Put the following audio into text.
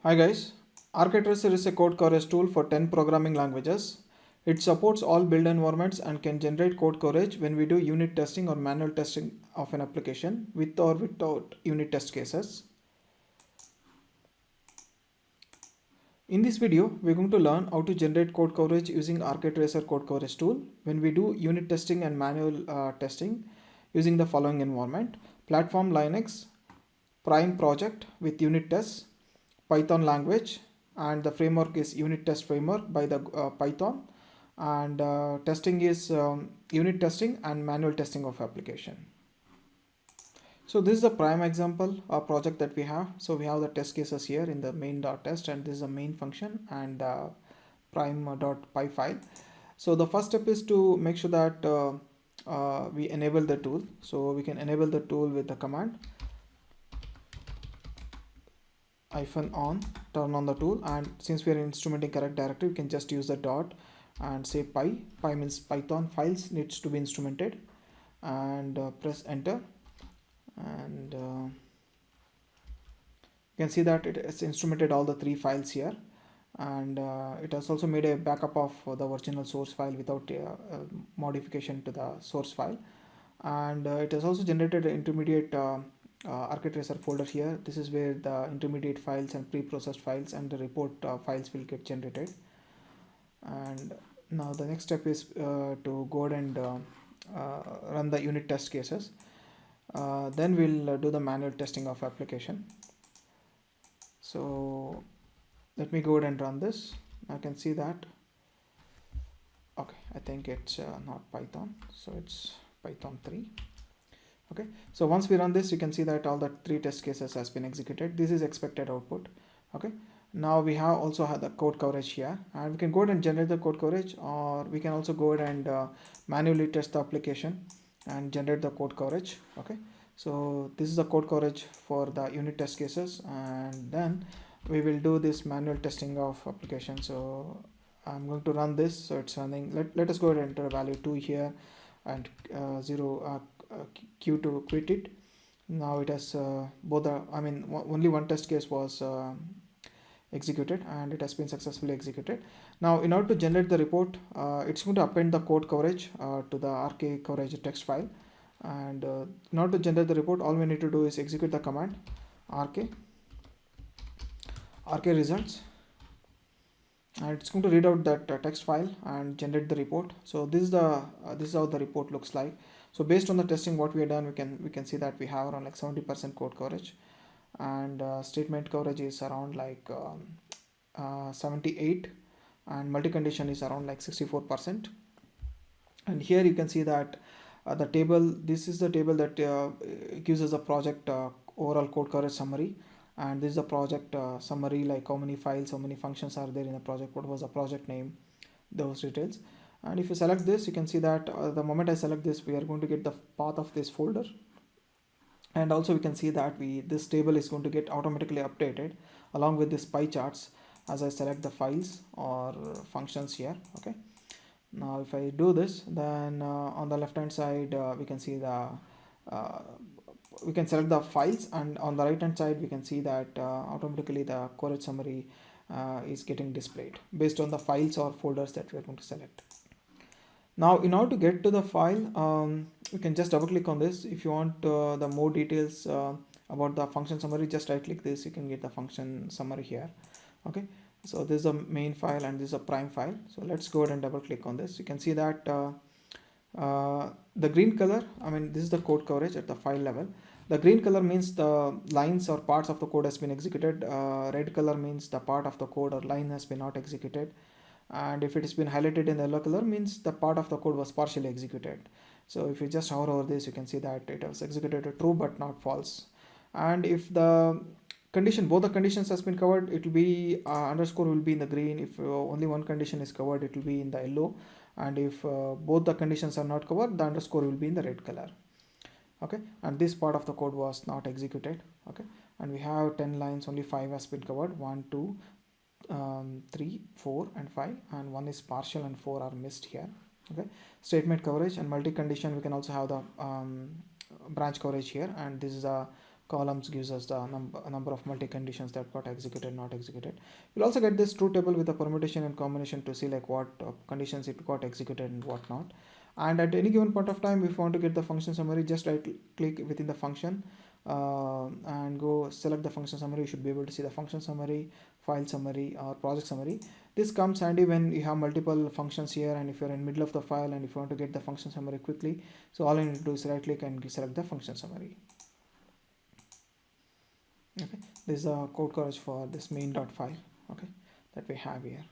Hi guys, Architracer is a code coverage tool for 10 programming languages. It supports all build environments and can generate code coverage when we do unit testing or manual testing of an application with or without unit test cases. In this video, we're going to learn how to generate code coverage using Architracer code coverage tool when we do unit testing and manual testing using the following environment: Platform Linux, Prime project with unit tests, Python language, and the framework is unit test framework by the Python, and testing is unit testing and manual testing of application. So this is the prime example project that we have. So we have the test cases here in the main.test, and this is the main function and prime.py file. So the first step is to make sure that we enable the tool. So we can enable the tool with the command -on, turn on the tool, and since we are instrumenting correct directory, we can just use the dot and say py means Python files needs to be instrumented, and press enter, and you can see that it has instrumented all the 3 files here, and it has also made a backup of the original source file without modification to the source file, and it has also generated an intermediate Architracer folder here. This is where the intermediate files and pre-processed files and the report files will get generated. And now the next step is to go ahead and run the unit test cases. Then we'll do the manual testing of application. So let me go ahead and run this. I can see that. Okay, I think it's not Python, so it's Python 3. Okay, so once we run this, you can see that all the 3 test cases has been executed. This is expected output. Okay, now we have also have the code coverage here, and we can go ahead and generate the code coverage, or we can also go ahead and manually test the application and generate the code coverage. Okay, so this is the code coverage for the unit test cases, and then we will do this manual testing of application. So I'm going to run this. So it's running. Let us go ahead and enter value 2 here, and 0 Q to quit it. Now it has both the, only one test case was executed, and it has been successfully executed. Now in order to generate the report, it's going to append the code coverage to the RK coverage text file, and in order to generate the report, all we need to do is execute the command RK results, and it's going to read out that text file and generate the report. So this is how the report looks like. So based on the testing what we have done, we can see that we have around like 70% code coverage, and statement coverage is around like 78, and multi-condition is around like 64%. And here you can see that the table, this is the table that gives us a project overall code coverage summary, and this is the project summary, like how many files, how many functions are there in the project, what was the project name, those details. And if you select this, you can see that the moment I select this, we are going to get the path of this folder, and also we can see that this table is going to get automatically updated along with this pie charts as I select the files or functions here. Okay, now if I do this, then on the left hand side we can see we can select the files, and on the right hand side we can see that automatically the coverage summary is getting displayed based on the files or folders that we are going to select. Now in order to get to the file, you can just double click on this. If you want the more details about the function summary, just right click this, you can get the function summary here. Okay, so this is a main file and this is a prime file. So let's go ahead and double click on this. You can see that the green color, this is the code coverage at the file level. The green color means the lines or parts of the code has been executed. Red color means the part of the code or line has been not executed, and if it has been highlighted in the yellow color means the part of the code was partially executed. So if you just hover over this, you can see that it was executed true but not false. And if the condition, both the conditions has been covered, it will be underscore will be in the green. If only one condition is covered, it will be in the yellow, and if both the conditions are not covered, the underscore will be in the red color. Okay, and this part of the code was not executed. Okay, and we have 10 lines, only 5 has been covered, 1 2 3 4 and 5, and 1 is partial and 4 are missed here. Okay, statement coverage and multi condition, we can also have the branch coverage here, and this is a columns gives us the number of multi conditions that got executed, not executed. We'll also get this truth table with the permutation and combination to see like what conditions it got executed and what not. And at any given point of time, if you want to get the function summary, just right click within the function and go select the function summary. You should be able to see the function summary, file summary, or project summary. This comes handy when you have multiple functions here, and if you're in middle of the file and if you want to get the function summary quickly, so all you need to do is right click and select the function summary. Okay, this is a code coverage for this main.file, okay, that we have here.